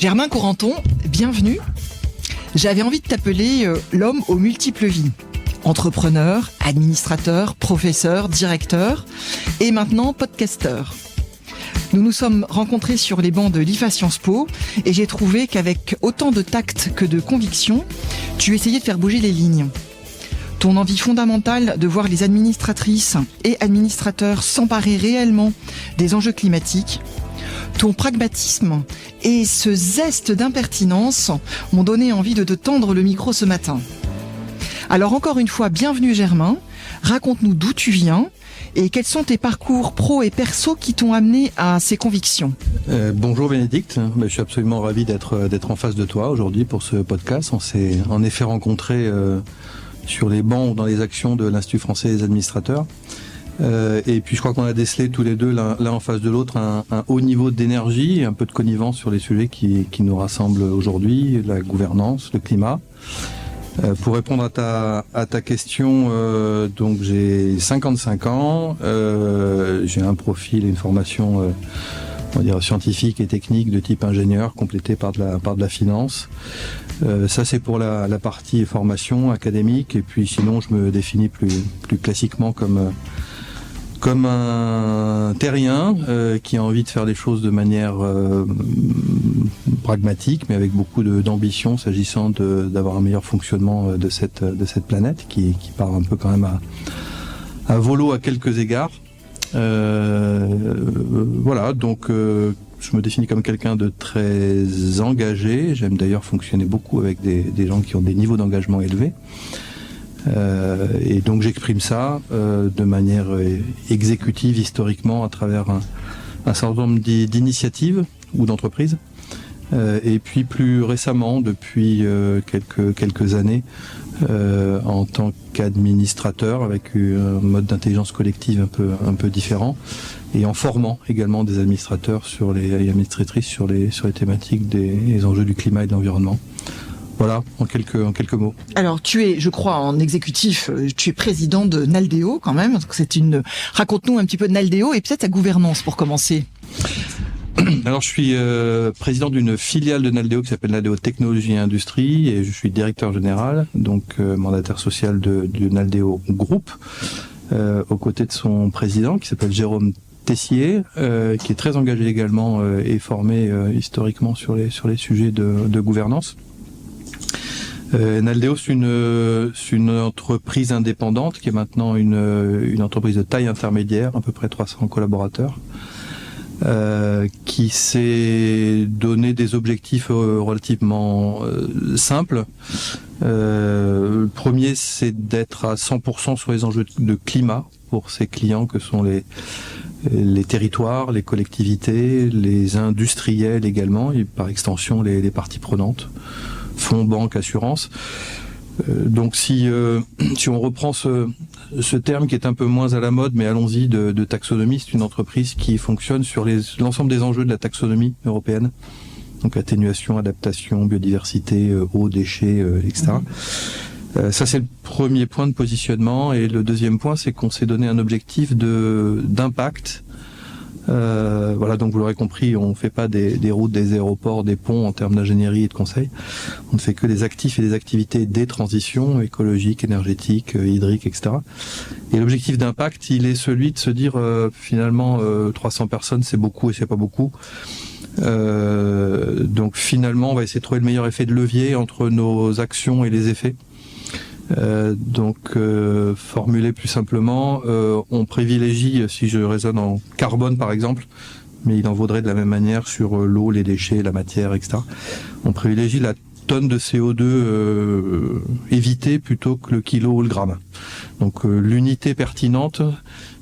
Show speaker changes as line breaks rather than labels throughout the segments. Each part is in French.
Germain Corenton, bienvenue. J'avais envie de t'appeler l'homme aux multiples vies. Entrepreneur, administrateur, professeur, directeur et maintenant podcasteur. Nous nous sommes rencontrés sur les bancs de l'IFA Sciences Po et j'ai trouvé qu'avec autant de tact que de conviction, tu essayais de faire bouger les lignes. Ton envie fondamentale de voir les administratrices et administrateurs s'emparer réellement des enjeux climatiques, ton pragmatisme et ce zeste d'impertinence m'ont donné envie de te tendre le micro ce matin. Alors encore une fois, bienvenue Germain, raconte-nous d'où tu viens et quels sont tes parcours pro et perso qui t'ont amené à ces convictions.
Bonjour Bénédicte, je suis absolument ravi d'être en face de toi aujourd'hui pour ce podcast. On s'est en effet rencontrés sur les bancs ou dans les actions de l'Institut français des administrateurs. Et puis je crois qu'on a décelé tous les deux l'un en face de l'autre un haut niveau d'énergie et un peu de connivence sur les sujets qui nous rassemblent aujourd'hui, la gouvernance, le climat. Pour répondre à ta question, donc j'ai 55 ans, j'ai un profil et une formation on va dire scientifique et technique de type ingénieur, complété par de la finance. Ça c'est pour la partie formation académique, et puis sinon je me définis plus classiquement comme un terrien qui a envie de faire les choses de manière pragmatique, mais avec beaucoup d'ambition s'agissant d'avoir un meilleur fonctionnement de cette planète qui part un peu quand même à volo à quelques égards. Voilà, donc je me définis comme quelqu'un de très engagé. J'aime d'ailleurs fonctionner beaucoup avec des gens qui ont des niveaux d'engagement élevés. Et donc j'exprime ça de manière exécutive historiquement à travers un certain nombre d'initiatives ou d'entreprises. Et puis plus récemment, depuis quelques années, en tant qu'administrateur avec un mode d'intelligence collective un peu différent, et en formant également des administrateurs et administratrices sur les thématiques des enjeux du climat et de l'environnement. Voilà, en quelques mots.
Alors, tu es, je crois, en exécutif, tu es président de Naldeo quand même. Raconte-nous un petit peu de Naldeo et peut-être ta gouvernance pour commencer.
Alors, je suis président d'une filiale de Naldeo qui s'appelle Naldeo Technologie et Industrie, et je suis directeur général, donc mandataire social du Naldeo Group, aux côtés de son président qui s'appelle Jérôme Tessier, qui est très engagé également et formé historiquement sur les sujets de gouvernance. Naldeo, c'est une entreprise indépendante qui est maintenant une entreprise de taille intermédiaire, à peu près 300 collaborateurs, qui s'est donné des objectifs relativement simples. Le premier, c'est d'être à 100% sur les enjeux de climat pour ses clients que sont les territoires, les collectivités, les industriels également, et par extension les parties prenantes. Fonds, banques, assurances. Donc si on reprend ce terme qui est un peu moins à la mode, mais allons-y, de taxonomie, c'est une entreprise qui fonctionne sur l'ensemble des enjeux de la taxonomie européenne. Donc atténuation, adaptation, biodiversité, eau, déchets, etc. Ça c'est le premier point de positionnement, et le deuxième point, c'est qu'on s'est donné un objectif d'impact. Voilà, donc vous l'aurez compris, on ne fait pas des routes, des aéroports, des ponts en termes d'ingénierie et de conseil. On ne fait que des actifs et des activités des transitions écologiques, énergétiques, hydriques, etc. Et l'objectif d'impact, il est celui de se dire finalement 300 personnes c'est beaucoup et c'est pas beaucoup. Donc finalement on va essayer de trouver le meilleur effet de levier entre nos actions et les effets. Formulé plus simplement, on privilégie, si je raisonne en carbone par exemple, mais il en vaudrait de la même manière sur l'eau, les déchets, la matière, etc. On privilégie la tonne de CO2 évitée plutôt que le kilo ou le gramme. Donc l'unité pertinente,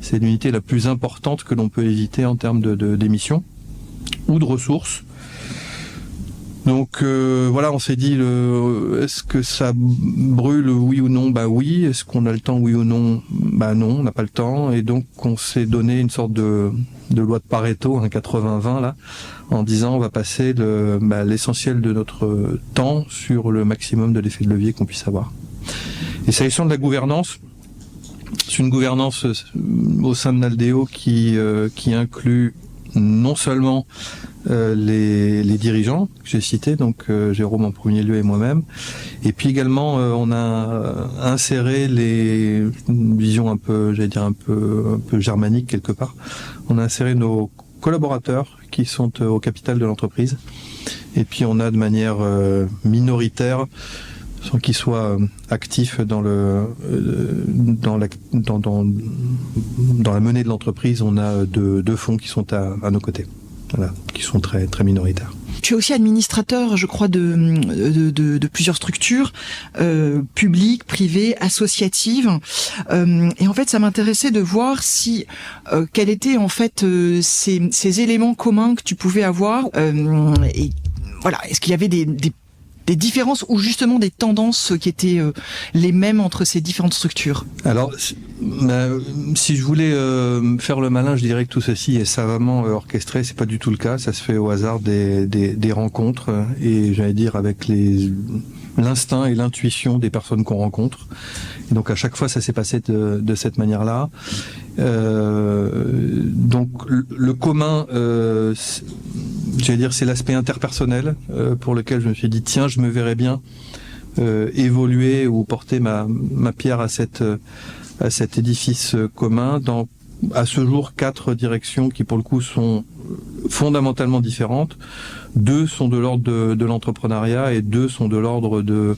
c'est l'unité la plus importante que l'on peut éviter en termes d'émissions ou de ressources. Donc voilà, on s'est dit, est-ce que ça brûle, oui ou non? Bah oui. Est-ce qu'on a le temps, oui ou non? Bah non, on n'a pas le temps. Et donc on s'est donné une sorte de loi de Pareto, 80-20 là, en disant on va passer l'essentiel de notre temps sur le maximum de l'effet de levier qu'on puisse avoir. Et s'agissant de la gouvernance, c'est une gouvernance au sein de Naldeo qui inclut non seulement les dirigeants que j'ai cités, donc Jérôme en premier lieu et moi-même, et puis également on a inséré une vision un peu germanique quelque part. On a inséré nos collaborateurs qui sont au capital de l'entreprise, et puis on a de manière minoritaire, sans qu'ils soient actifs dans la menée de l'entreprise, on a deux fonds qui sont à nos côtés, voilà, qui sont très très minoritaires.
Tu es aussi administrateur, je crois, de plusieurs structures publiques, privées, associatives. Et en fait, ça m'intéressait de voir si quels étaient en fait ces éléments communs que tu pouvais avoir. Et voilà, est-ce qu'il y avait des différences ou justement des tendances qui étaient les mêmes entre ces différentes structures?
Alors, si je voulais faire le malin, je dirais que tout ceci est savamment orchestré. C'est pas du tout le cas. Ça se fait au hasard des rencontres et j'allais dire avec l'instinct et l'intuition des personnes qu'on rencontre. Et donc à chaque fois, ça s'est passé de cette manière-là. Donc le commun, c'est l'aspect interpersonnel pour lequel je me suis dit tiens, je me verrais bien évoluer ou porter ma pierre à cet édifice commun dans à ce jour 4 directions qui pour le coup sont fondamentalement différentes. 2 sont de l'ordre de l'entrepreneuriat et 2 sont de l'ordre de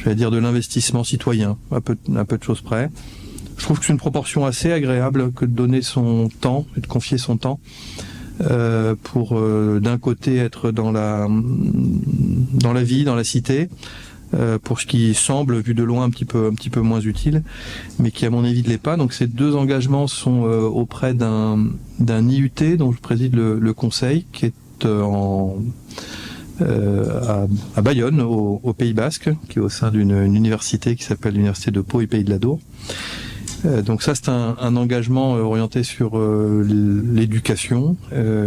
l'investissement citoyen, un peu de choses près. Je trouve que c'est une proportion assez agréable que de donner son temps et de confier son temps pour d'un côté être dans la vie, dans la cité, pour ce qui semble vu de loin un petit peu moins utile, mais qui à mon avis ne l'est pas. Donc ces 2 engagements sont auprès d'un IUT dont je préside le conseil, qui est à Bayonne, au Pays Basque, qui est au sein d'une université qui s'appelle l'Université de Pau et Pays de l'Adour. Donc ça, c'est un engagement orienté sur l'éducation,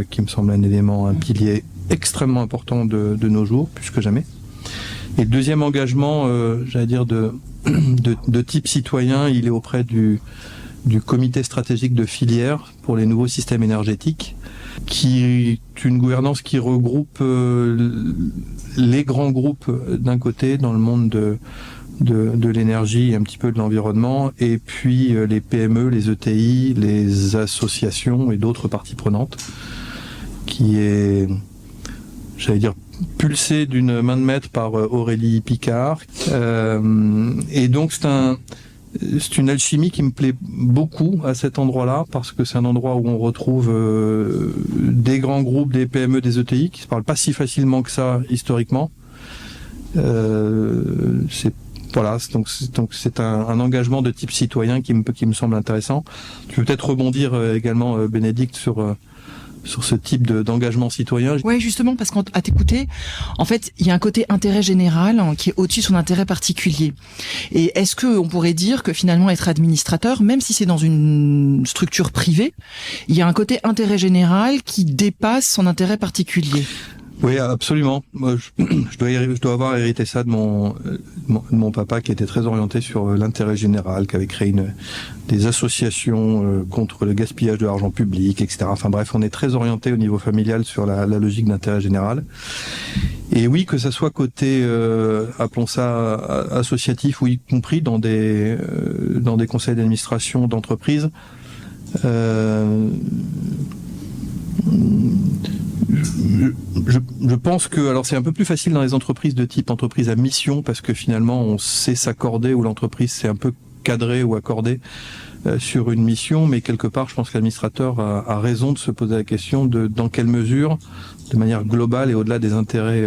qui me semble un pilier extrêmement important de nos jours, plus que jamais. Et le deuxième engagement, de type citoyen, il est auprès du comité stratégique de filière pour les nouveaux systèmes énergétiques, qui est une gouvernance qui regroupe les grands groupes d'un côté dans le monde de l'énergie et un petit peu de l'environnement, et puis les PME, les ETI, les associations et d'autres parties prenantes, qui est, pulsé d'une main de maître par Aurélie Picard. Et donc c'est une alchimie qui me plaît beaucoup à cet endroit-là, parce que c'est un endroit où on retrouve des grands groupes, des PME, des ETI, qui se parlent pas si facilement que ça historiquement. Donc c'est un engagement de type citoyen qui me semble intéressant. Tu peux peut-être rebondir également, Bénédicte, sur ce type d'engagement citoyen.
Ouais, justement, parce qu'à t'écouter, en fait, il y a un côté intérêt général qui est au-dessus de son intérêt particulier. Et est-ce que on pourrait dire que finalement être administrateur, même si c'est dans une structure privée, il y a un côté intérêt général qui dépasse son intérêt particulier?
Oui, absolument. Moi, je dois avoir hérité ça de mon papa, qui était très orienté sur l'intérêt général, qui avait créé des associations contre le gaspillage de l'argent public, etc. Enfin bref, on est très orienté au niveau familial sur la logique d'intérêt général. Et oui, que ça soit côté, appelons ça associatif, ou y compris dans des conseils d'administration d'entreprise. Je pense que, alors c'est un peu plus facile dans les entreprises de type entreprise à mission, parce que finalement on sait s'accorder, ou l'entreprise s'est un peu cadrée ou accordée sur une mission, mais quelque part je pense que l'administrateur a raison de se poser la question de dans quelle mesure, de manière globale et au-delà des intérêts,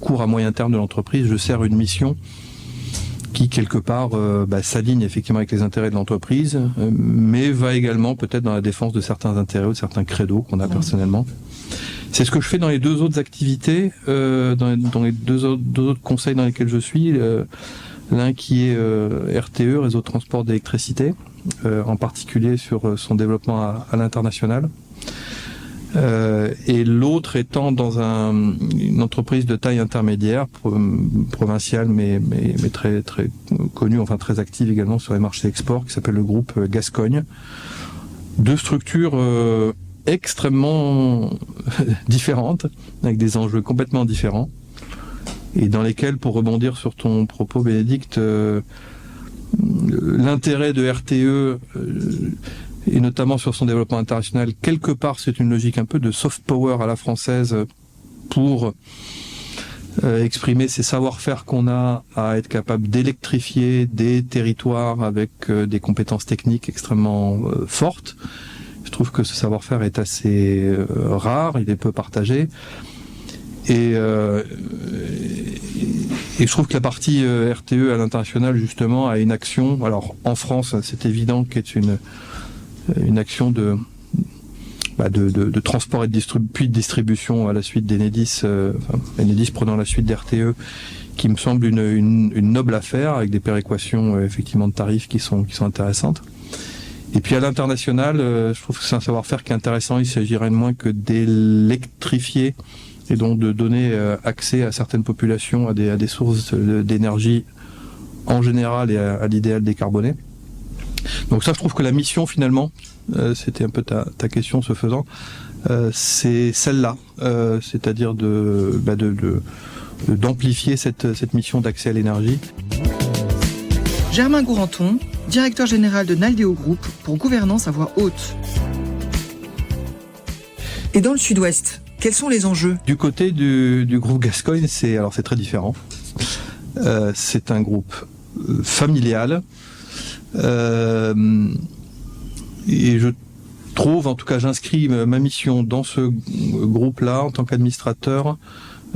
court à moyen terme de l'entreprise, je sers une mission qui quelque part s'aligne effectivement avec les intérêts de l'entreprise, mais va également peut-être dans la défense de certains intérêts ou de certains credos qu'on a personnellement. C'est ce que je fais dans les 2 autres activités, dans les deux autres conseils dans lesquels je suis. L'un qui est RTE, Réseau de transport d'électricité, en particulier sur son développement à l'international. Et l'autre étant dans une entreprise de taille intermédiaire, provinciale, mais très très connue, enfin très active également sur les marchés export, qui s'appelle le groupe Gascogne. 2 structures extrêmement différentes, avec des enjeux complètement différents, et dans lesquels, pour rebondir sur ton propos, Bénédicte, l'intérêt de RTE, et notamment sur son développement international, quelque part, c'est une logique un peu de soft power à la française pour exprimer ces savoir-faire qu'on a à être capable d'électrifier des territoires avec des compétences techniques extrêmement fortes. Je trouve que ce savoir-faire est assez rare, il est peu partagé. Et je trouve que la partie RTE à l'international, justement, a une action, alors en France, c'est évident, qui est une action de transport et puis de distribution à la suite d'Enedis, Enedis prenant la suite d'RTE, qui me semble une noble affaire, avec des péréquations effectivement de tarifs qui sont intéressantes. Et puis à l'international, je trouve que c'est un savoir-faire qui est intéressant. Il s'agirait de moins que d'électrifier et donc de donner accès à certaines populations à des sources d'énergie en général et à l'idéal décarboné. Donc ça, je trouve que la mission finalement, c'était un peu ta question ce faisant, c'est celle-là, c'est-à-dire d'amplifier cette mission d'accès à l'énergie.
Germain Gourenton, directeur général de Naldeo Group pour gouvernance à voix haute. Et dans le sud-ouest, quels sont les enjeux ?
Du côté du groupe Gascogne, c'est très différent. C'est un groupe familial. Et je trouve, en tout cas j'inscris ma mission dans ce groupe-là en tant qu'administrateur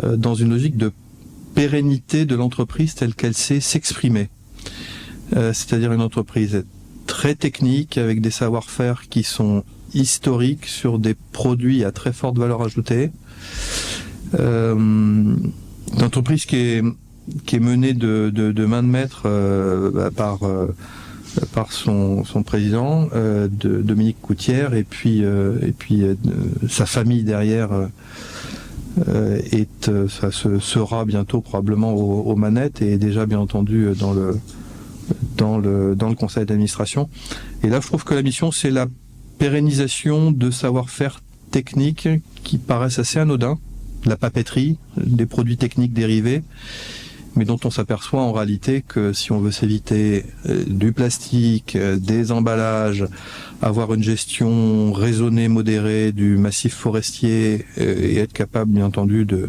dans une logique de pérennité de l'entreprise telle qu'elle sait s'exprimer. C'est-à-dire une entreprise très technique avec des savoir-faire qui sont historiques sur des produits à très forte valeur ajoutée. Une entreprise qui est menée de main de maître par son président, Dominique Coutière, et puis sa famille derrière sera bientôt probablement aux manettes et est déjà bien entendu dans le conseil d'administration. Et là, je trouve que la mission, c'est la pérennisation de savoir-faire techniques qui paraissent assez anodins, la papeterie, des produits techniques dérivés, mais dont on s'aperçoit en réalité que si on veut s'éviter du plastique, des emballages, avoir une gestion raisonnée, modérée du massif forestier et être capable, bien entendu, de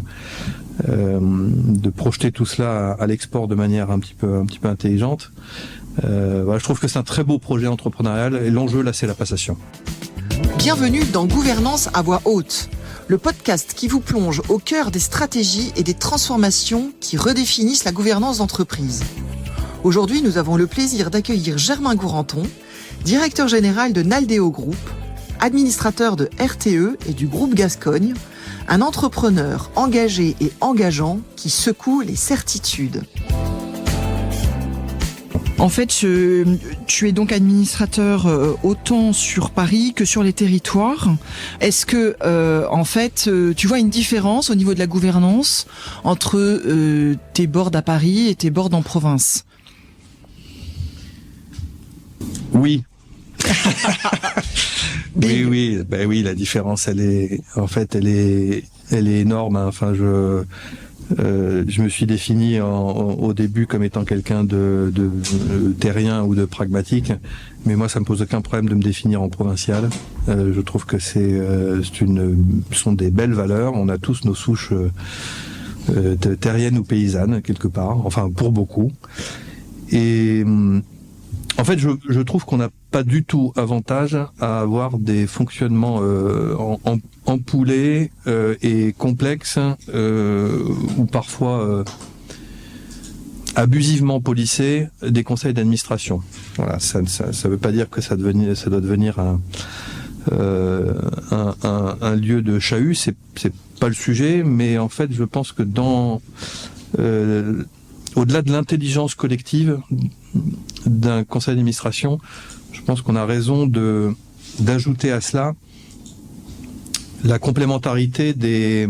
projeter tout cela à l'export de manière un petit peu intelligente. Je trouve que c'est un très beau projet entrepreneurial et l'enjeu là, c'est la passation.
Bienvenue dans Gouvernance à voix haute, le podcast qui vous plonge au cœur des stratégies et des transformations qui redéfinissent la gouvernance d'entreprise. Aujourd'hui, nous avons le plaisir d'accueillir Germain Gourenton, directeur général de Naldeo Group, administrateur de RTE et du groupe Gascogne, un entrepreneur engagé et engageant qui secoue les certitudes. En fait, tu es donc administrateur autant sur Paris que sur les territoires. Est-ce que, tu vois une différence au niveau de la gouvernance entre tes boards à Paris et tes boards en province ?
Oui. Oui, la différence, elle est énorme. Enfin, je me suis défini au début comme étant quelqu'un de terrien ou de pragmatique, mais moi ça me pose aucun problème de me définir en provincial. Je trouve que ce sont des belles valeurs. On a tous nos souches terriennes ou paysannes quelque part, enfin pour beaucoup. Et en fait, je trouve qu'on n'a pas du tout avantage à avoir des fonctionnements empoulés et complexes ou parfois abusivement policés des conseils d'administration. Voilà, ça veut pas dire que ça doit devenir un lieu de chahut, c'est pas le sujet, mais en fait, je pense que au-delà de l'intelligence collective d'un conseil d'administration, je pense qu'on a raison d'ajouter à cela la complémentarité des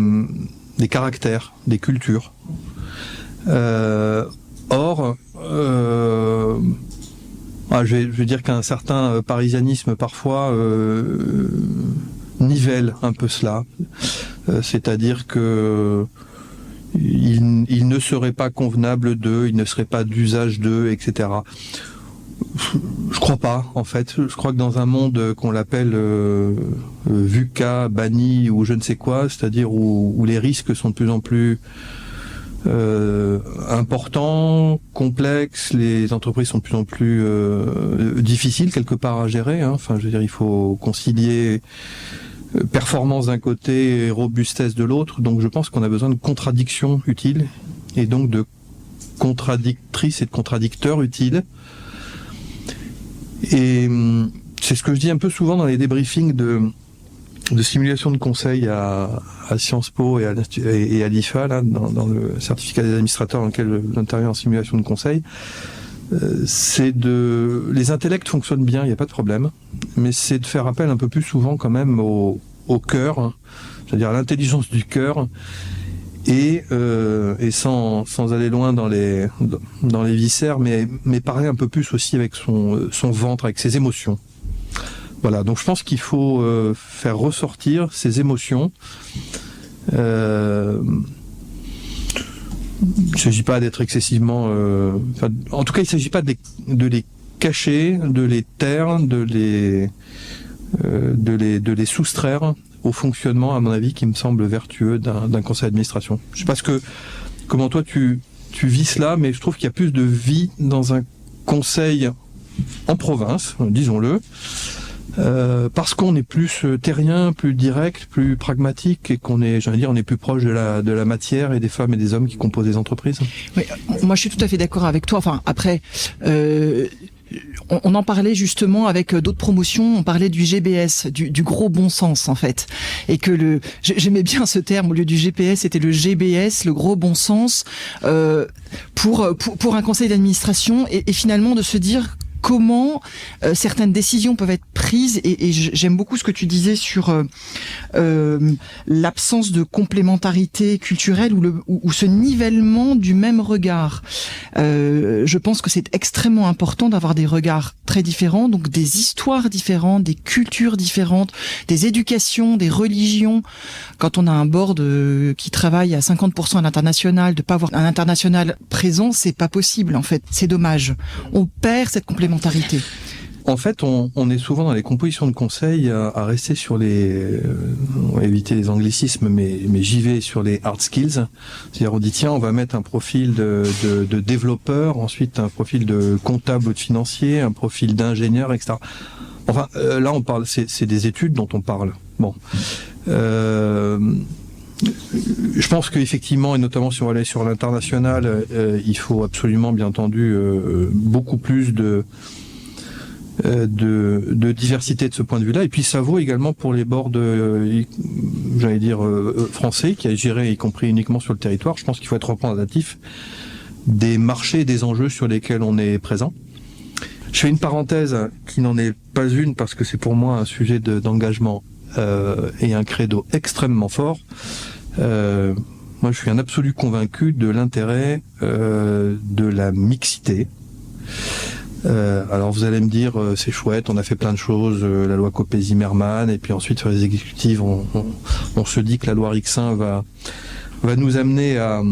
caractères, des cultures. Or, je vais dire qu'un certain parisianisme parfois nivelle un peu cela, c'est-à-dire que il ne serait pas convenable d'eux, il ne serait pas d'usage d'eux, etc. Je crois pas, en fait. Je crois que dans un monde qu'on l'appelle VUCA, banni ou je ne sais quoi, c'est-à-dire où les risques sont de plus en plus importants, complexes, les entreprises sont de plus en plus difficiles quelque part à gérer. Enfin, je veux dire, il faut concilier performance d'un côté et robustesse de l'autre. Donc je pense qu'on a besoin de contradictions utiles et donc de contradictrices et de contradicteurs utiles. Et c'est ce que je dis un peu souvent dans les débriefings de simulation de conseil à Sciences Po et à l'IFA, là, dans le certificat des administrateurs dans lequel j'interviens en simulation de conseil. Les intellects fonctionnent bien, il n'y a pas de problème, mais c'est de faire appel un peu plus souvent quand même au cœur, c'est-à-dire à l'intelligence du cœur, et sans aller loin dans les viscères, mais parler un peu plus aussi avec son ventre, avec ses émotions. Voilà, donc je pense qu'il faut faire ressortir ces émotions. Il ne s'agit pas d'être excessivement... en tout cas, il ne s'agit pas de les cacher, de les taire, de les soustraire au fonctionnement, à mon avis, qui me semble vertueux d'un conseil d'administration. Je ne sais pas comment toi tu vis cela, mais je trouve qu'il y a plus de vie dans un conseil en province, disons-le, parce qu'on est plus terrien, plus direct, plus pragmatique et qu'on est, on est plus proche de la matière et des femmes et des hommes qui composent les entreprises.
Oui, moi je suis tout à fait d'accord avec toi. Enfin, après, on en parlait justement avec d'autres promotions, on parlait du GBS, du gros bon sens en fait, et que j'aimais bien ce terme, au lieu du GPS c'était le GBS, le gros bon sens, pour un conseil d'administration et finalement de se dire comment certaines décisions peuvent être prises et j'aime beaucoup ce que tu disais sur l'absence de complémentarité culturelle ou ce nivellement du même regard. Je pense que c'est extrêmement important d'avoir des regards très différents, donc des histoires différentes, des cultures différentes, des éducations, des religions. Quand on a un board qui travaille à 50% à l'international, de pas avoir un international présent, c'est pas possible en fait. C'est dommage. On perd cette complémentarité.
En fait, on est souvent dans les compositions de conseil à rester sur on va éviter les anglicismes, mais j'y vais sur les hard skills. C'est-à-dire, on dit tiens, on va mettre un profil de développeur, ensuite un profil de comptable ou de financier, un profil d'ingénieur, etc. Enfin, là, on parle, c'est des études dont on parle. Bon. Je pense qu'effectivement, et notamment si on va aller sur l'international, il faut absolument, bien entendu, beaucoup plus de diversité de ce point de vue-là. Et puis ça vaut également pour les boards, français, qui agiraient y compris uniquement sur le territoire. Je pense qu'il faut être représentatif des marchés et des enjeux sur lesquels on est présent. Je fais une parenthèse qui n'en est pas une parce que c'est pour moi un sujet d'engagement et un credo extrêmement fort. Moi, je suis un absolu convaincu de l'intérêt de la mixité. Alors vous allez me dire, c'est chouette, on a fait plein de choses, la loi Copé-Zimmermann, et puis ensuite sur les exécutives, on se dit que la loi Rixin va nous amener à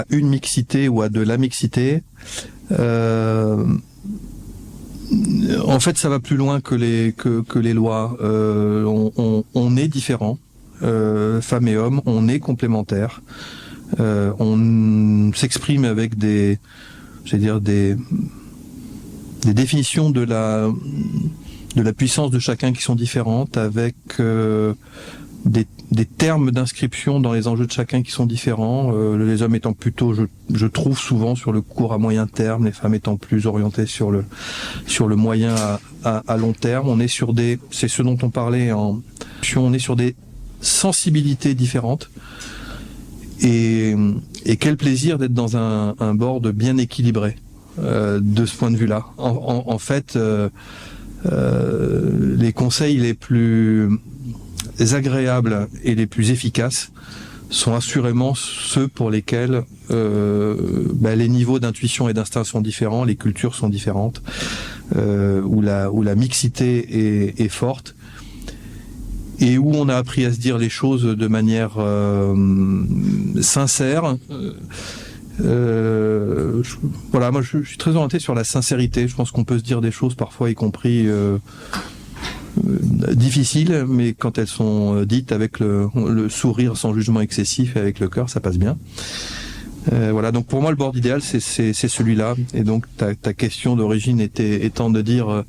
une mixité ou à de la mixité. En fait, ça va plus loin que les lois. On est différents, femmes et hommes, on est complémentaires. On s'exprime avec des définitions de la puissance de chacun qui sont différentes, avec des termes d'inscription dans les enjeux de chacun qui sont différents, les hommes étant plutôt, je trouve souvent sur le court à moyen terme, les femmes étant plus orientées sur le moyen à long terme. On est sur c'est ce dont on parlait on est sur des sensibilités différentes. Et quel plaisir d'être dans un board bien équilibré de ce point de vue-là. En fait, les conseils les plus agréables et les plus efficaces sont assurément ceux pour lesquels les niveaux d'intuition et d'instinct sont différents, les cultures sont différentes, où la mixité est forte et où on a appris à se dire les choses de manière sincère. Voilà, moi je suis très orienté sur la sincérité. Je pense qu'on peut se dire des choses parfois, y compris difficiles, mais quand elles sont dites avec le sourire sans jugement excessif et avec le cœur, ça passe bien. Voilà, donc pour moi le board idéal c'est celui-là. Et donc ta question d'origine étant de dire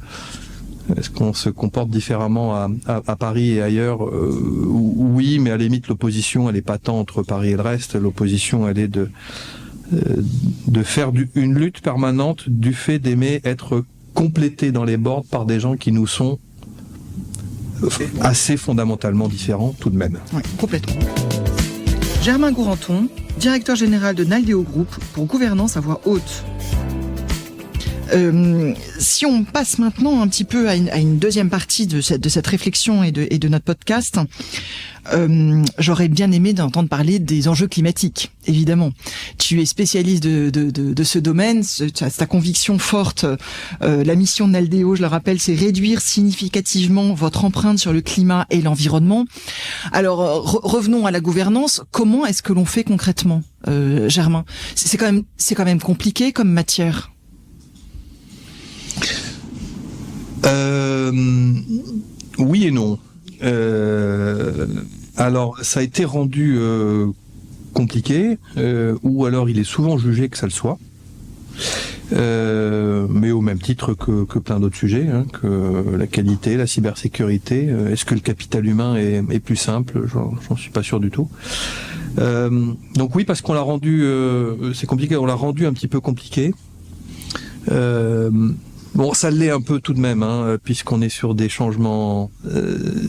est-ce qu'on se comporte différemment à Paris et ailleurs, oui, mais à la limite l'opposition elle est pas tant entre Paris et le reste. L'opposition elle est de faire une lutte permanente du fait d'aimer être complété dans les boards par des gens qui nous sont assez fondamentalement différents tout de même.
Oui, complètement. Germain Gourenton, directeur général de Naldeo Group pour gouvernance à voix haute. Si on passe maintenant un petit peu à une deuxième partie de cette réflexion et de notre podcast, j'aurais bien aimé d'entendre parler des enjeux climatiques, évidemment. Tu es spécialiste de ce domaine, ta conviction forte. La mission de Naldeo, je le rappelle, c'est réduire significativement votre empreinte sur le climat et l'environnement. Alors, revenons à la gouvernance. Comment est-ce que l'on fait concrètement, Germain ? C'est quand même compliqué comme matière.
Oui et non. Alors, ça a été rendu compliqué, ou alors il est souvent jugé que ça le soit, mais au même titre que plein d'autres sujets, hein, que la qualité, la cybersécurité. Est-ce que le capital humain est plus simple ? J'en suis pas sûr du tout. Donc oui, parce qu'on l'a rendu, c'est compliqué, on l'a rendu un petit peu compliqué. Bon, ça l'est un peu tout de même, hein, puisqu'on est sur des changements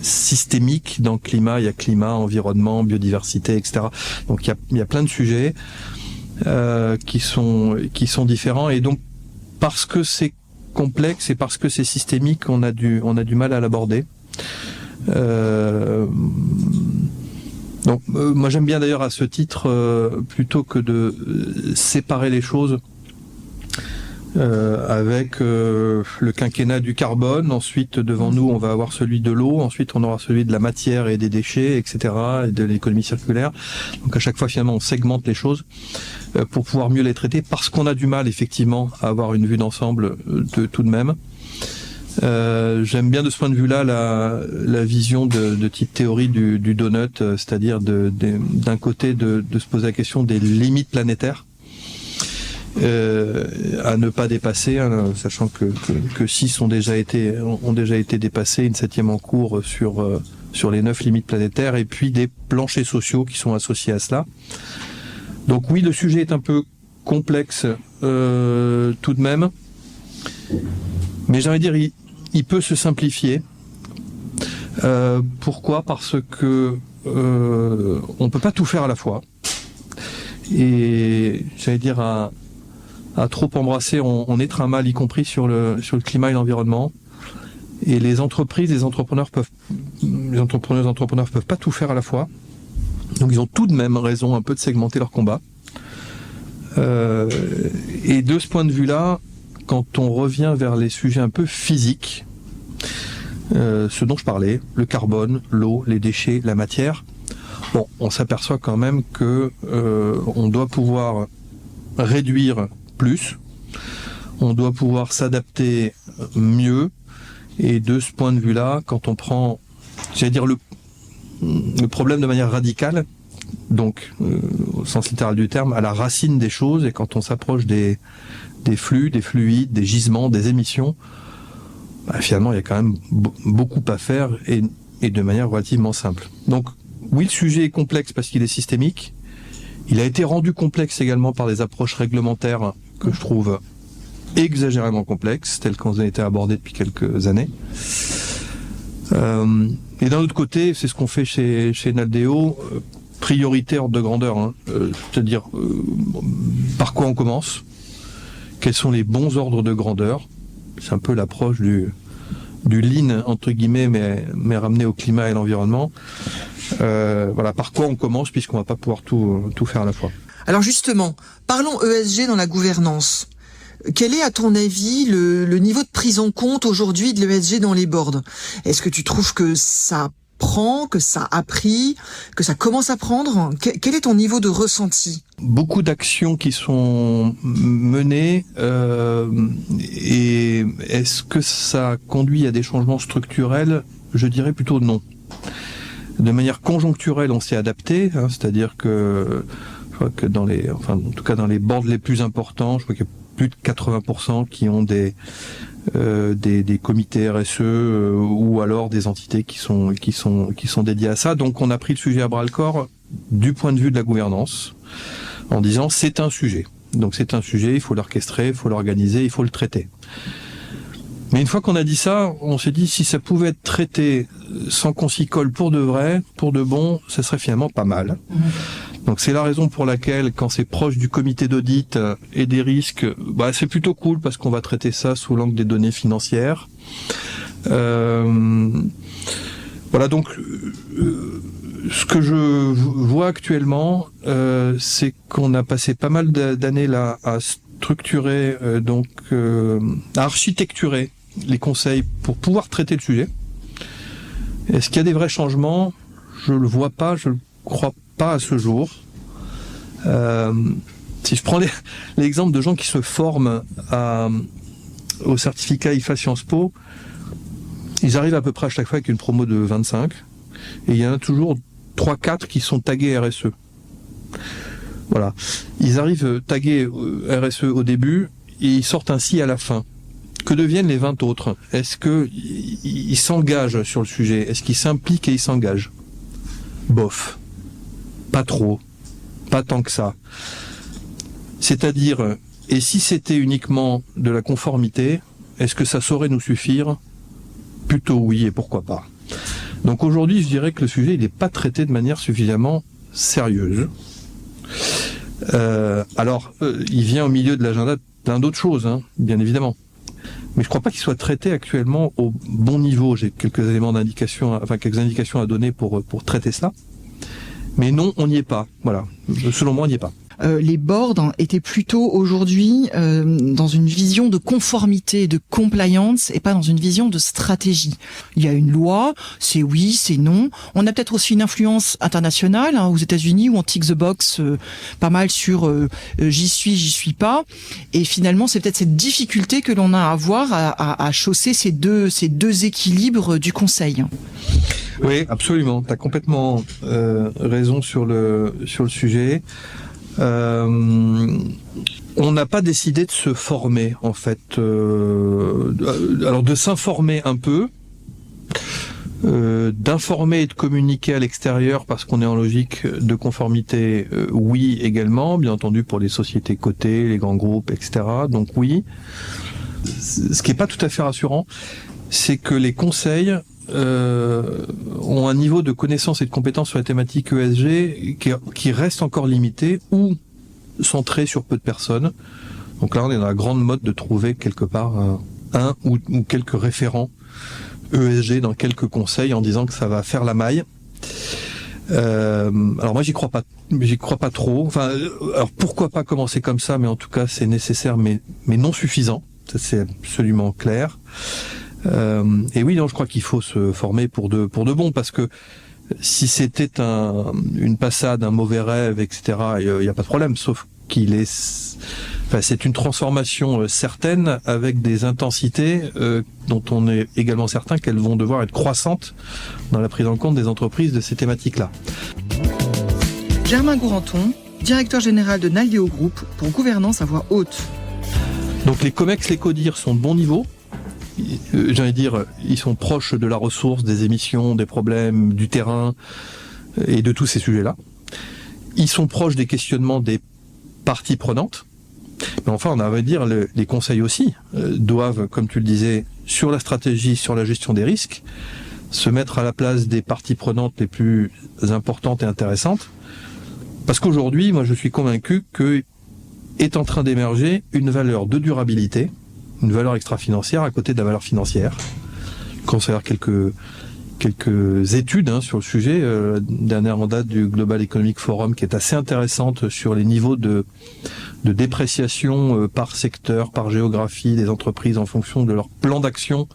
systémiques dans le climat. Il y a climat, environnement, biodiversité, etc. Donc il y a plein de sujets qui sont différents. Et donc parce que c'est complexe et parce que c'est systémique, on a du mal à l'aborder. Donc moi j'aime bien d'ailleurs à ce titre, plutôt que de séparer les choses. Avec le quinquennat du carbone, ensuite devant nous on va avoir celui de l'eau, ensuite on aura celui de la matière et des déchets, etc., et de l'économie circulaire. Donc à chaque fois finalement on segmente les choses pour pouvoir mieux les traiter, parce qu'on a du mal effectivement à avoir une vue d'ensemble tout de même. J'aime bien de ce point de vue-là la vision de type théorie du donut, c'est-à-dire d'un côté de se poser la question des limites planétaires, à ne pas dépasser, hein, sachant que 6 ont déjà été dépassés, une 7e en cours sur les 9 limites planétaires, et puis des planchers sociaux qui sont associés à cela. Donc oui, le sujet est un peu complexe tout de même, mais j'ai envie de dire il peut se simplifier. Pourquoi ? Parce que on peut pas tout faire à la fois, et j'allais dire à trop embrasser, on étreint mal, y compris sur le climat et l'environnement. Et les entrepreneurs peuvent pas tout faire à la fois. Donc ils ont tout de même raison un peu de segmenter leur combat. Et de ce point de vue-là, quand on revient vers les sujets un peu physiques, ce dont je parlais, le carbone, l'eau, les déchets, la matière, bon, on s'aperçoit quand même que on doit pouvoir réduire plus, on doit pouvoir s'adapter mieux, et de ce point de vue-là, quand on prend, j'allais dire, le problème de manière radicale, donc au sens littéral du terme, à la racine des choses, et quand on s'approche des flux, des fluides, des gisements, des émissions, finalement il y a quand même beaucoup à faire, et de manière relativement simple. Donc oui, le sujet est complexe parce qu'il est systémique. Il a été rendu complexe également par des approches réglementaires que je trouve exagérément complexes, telles qu'elles ont été abordées depuis quelques années. Et d'un autre côté, c'est ce qu'on fait chez Naldeo, priorité ordre de grandeur, hein, c'est-à-dire par quoi on commence, quels sont les bons ordres de grandeur. C'est un peu l'approche du lean entre guillemets, mais ramené au climat et l'environnement. Voilà, par quoi on commence, puisqu'on va pas pouvoir tout faire à la fois.
Alors justement, parlons ESG dans la gouvernance. Quel est, à ton avis, le niveau de prise en compte aujourd'hui de l'ESG dans les boards ? Est-ce que tu trouves que ça prend, que ça a pris, que ça commence à prendre? Quel est ton niveau de ressenti?
Beaucoup d'actions qui sont menées, et est-ce que ça conduit à des changements structurels? Je dirais plutôt non. De manière conjoncturelle, on s'est adapté, c'est-à-dire que je crois que en tout cas dans les boards les plus importants, je crois qu'il y a plus de 80% qui ont des comités RSE ou alors des entités qui sont dédiées à ça. Donc on a pris le sujet à bras le corps du point de vue de la gouvernance en disant c'est un sujet. Donc c'est un sujet, il faut l'orchestrer, il faut l'organiser, il faut le traiter. Mais une fois qu'on a dit ça, on s'est dit si ça pouvait être traité sans qu'on s'y colle pour de vrai, pour de bon, ça serait finalement pas mal. Donc c'est la raison pour laquelle quand c'est proche du comité d'audit et des risques, c'est plutôt cool parce qu'on va traiter ça sous l'angle des données financières. Voilà, donc ce que je vois actuellement, c'est qu'on a passé pas mal d'années là à structurer, à architecturer les conseils pour pouvoir traiter le sujet. Est-ce qu'il y a des vrais changements? Je le vois pas, je le crois pas à ce jour. Si je prends l'exemple de gens qui se forment au certificat IFA Sciences Po, ils arrivent à peu près à chaque fois avec une promo de 25, et il y en a toujours 3-4 qui sont tagués RSE. Voilà. Ils arrivent tagués RSE au début, et ils sortent ainsi à la fin. Que deviennent les 20 autres? Est-ce qu'ils s'engagent sur le sujet? Est-ce qu'ils s'impliquent et ils s'engagent? Bof. Pas trop. Pas tant que ça. C'est-à-dire, et si c'était uniquement de la conformité, est-ce que ça saurait nous suffire? Plutôt oui, et pourquoi pas. Donc aujourd'hui, je dirais que le sujet, il n'est pas traité de manière suffisamment sérieuse. Il vient au milieu de l'agenda de plein d'autres choses, bien évidemment. Mais je ne crois pas qu'il soit traité actuellement au bon niveau. J'ai quelques indications à donner pour traiter cela. Mais non, on n'y est pas. Voilà. Selon moi, on n'y est pas.
Les boards étaient plutôt aujourd'hui dans une vision de conformité, de compliance, et pas dans une vision de stratégie. Il y a une loi, c'est oui, c'est non. On a peut-être aussi une influence internationale, aux États-Unis, où on tick the box pas mal sur j'y suis pas. Et finalement, c'est peut-être cette difficulté que l'on a à avoir à chausser ces deux équilibres du conseil.
Oui, absolument. Tu as complètement raison sur le sujet. On n'a pas décidé de se former, en fait. Alors de s'informer un peu, d'informer et de communiquer à l'extérieur parce qu'on est en logique de conformité, oui également, bien entendu pour les sociétés cotées, les grands groupes, etc. Donc oui. Ce qui n'est pas tout à fait rassurant, c'est que les conseils ont un niveau de connaissance et de compétence sur la thématique ESG qui reste encore limité ou centré sur peu de personnes. Donc là, on est dans la grande mode de trouver quelque part un ou quelques référents ESG dans quelques conseils en disant que ça va faire la maille. Alors moi, j'y crois pas trop. Enfin, alors pourquoi pas commencer comme ça, mais en tout cas, c'est nécessaire, mais non suffisant. Ça, c'est absolument clair. Et oui, non, je crois qu'il faut se former pour de bon, parce que si c'était une passade, un mauvais rêve, etc., il n'y a pas de problème, sauf c'est une transformation certaine avec des intensités dont on est également certain qu'elles vont devoir être croissantes dans la prise en compte des entreprises de ces thématiques-là.
Germain Gourenton, directeur général de Naldeo Group pour gouvernance à voix haute.
Donc les COMEX, les CODIR sont de bon niveau. J'allais dire, ils sont proches de la ressource, des émissions, des problèmes, du terrain et de tous ces sujets-là. Ils sont proches des questionnements des parties prenantes. Mais enfin, on va dire, les conseils aussi doivent, comme tu le disais, sur la stratégie, sur la gestion des risques, se mettre à la place des parties prenantes les plus importantes et intéressantes. Parce qu'aujourd'hui, moi, je suis convaincu que est en train d'émerger une valeur de durabilité, une valeur extra-financière à côté de la valeur financière. Quand on va quelques études sur le sujet, dernière en date du Global Economic Forum qui est assez intéressante sur les niveaux de dépréciation par secteur, par géographie des entreprises en fonction de leur plan d'action,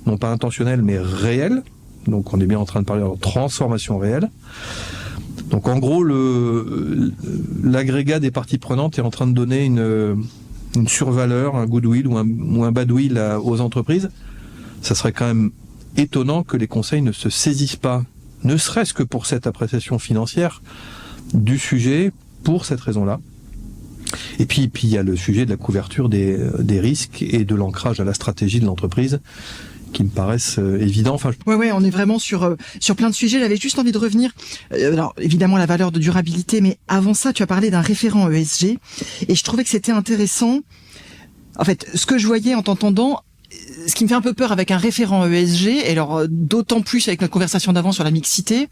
non pas intentionnel mais réel, Donc on est bien en train de parler de transformation réelle. Donc en gros, l'agrégat des parties prenantes est en train de donner une survaleur, un goodwill ou un badwill aux entreprises. Ça serait quand même étonnant que les conseils ne se saisissent pas, ne serait-ce que pour cette appréciation financière du sujet, pour cette raison-là. Et puis il y a le sujet de la couverture des risques et de l'ancrage à la stratégie de l'entreprise, qui me paraissent évidents.
Ouais, on est vraiment sur plein de sujets. J'avais juste envie de revenir. Alors évidemment la valeur de durabilité, mais avant ça, tu as parlé d'un référent ESG, et je trouvais que c'était intéressant. En fait, ce que je voyais en t'entendant, ce qui me fait un peu peur avec un référent ESG, et alors d'autant plus avec notre conversation d'avant sur la mixité,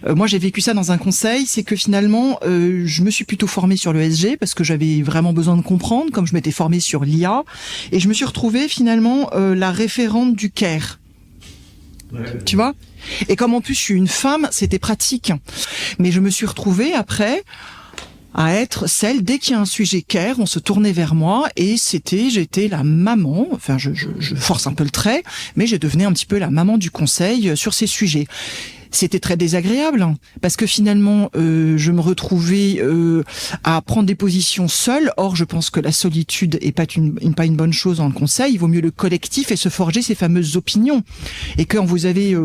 moi j'ai vécu ça dans un conseil, c'est que finalement je me suis plutôt formée sur l'ESG parce que j'avais vraiment besoin de comprendre, comme je m'étais formée sur l'IA, et je me suis retrouvée finalement la référente du CARE. Ouais. Tu vois ? Et comme en plus je suis une femme, c'était pratique. Mais je me suis retrouvée après à être celle, dès qu'il y a un sujet CARE, on se tournait vers moi, et j'étais la maman, enfin je force un peu le trait, mais je devenais un petit peu la maman du conseil sur ces sujets. C'était très désagréable, parce que finalement, je me retrouvais à prendre des positions seule. Or, je pense que la solitude est pas une bonne chose dans le conseil. Il vaut mieux le collectif et se forger ses fameuses opinions. Et quand vous avez...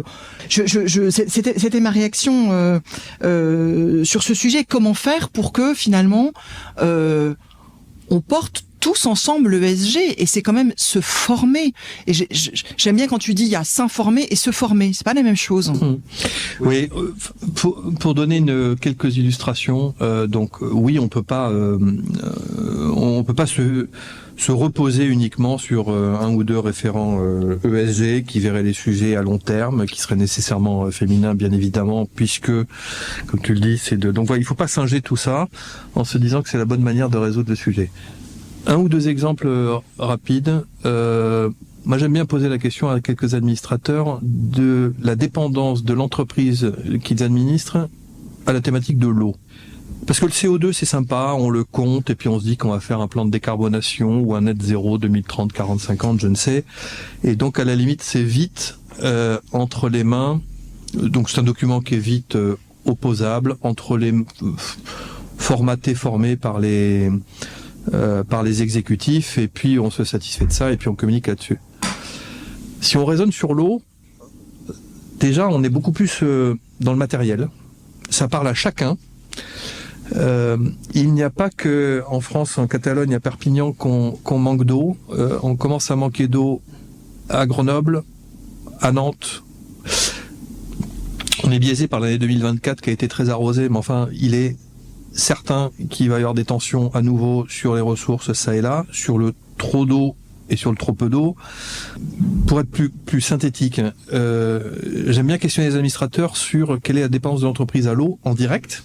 c'était ma réaction sur ce sujet. Comment faire pour que, finalement, on porte tous ensemble l'ESG, et c'est quand même se former. Et j'aime bien quand tu dis il y a s'informer et se former, c'est pas la même chose.
Oui, pour donner quelques illustrations, oui, on peut pas se reposer uniquement sur un ou deux référents ESG qui verraient les sujets à long terme, qui seraient nécessairement féminins, bien évidemment, puisque, comme tu le dis, donc voilà, il faut pas singer tout ça en se disant que c'est la bonne manière de résoudre le sujet. Un ou deux exemples rapides. Moi, j'aime bien poser la question à quelques administrateurs de la dépendance de l'entreprise qu'ils administrent à la thématique de l'eau. Parce que le CO2, c'est sympa, on le compte, et puis on se dit qu'on va faire un plan de décarbonation ou un net zéro 2030, 40, 50, je ne sais. Et donc, à la limite, c'est vite entre les mains. Donc, c'est un document qui est vite opposable, entre les formés par les exécutifs, et puis on se satisfait de ça, et puis on communique là-dessus. Si on raisonne sur l'eau, déjà on est beaucoup plus dans le matériel. Ça parle à chacun. Il n'y a pas que en France, en Catalogne, à Perpignan qu'on manque d'eau. On commence à manquer d'eau à Grenoble, à Nantes. On est biaisé par l'année 2024 qui a été très arrosée, mais enfin il est certain qu'il va y avoir des tensions à nouveau sur les ressources ça et là, sur le trop d'eau et sur le trop peu d'eau. Pour être plus synthétique, j'aime bien questionner les administrateurs sur quelle est la dépense de l'entreprise à l'eau en direct,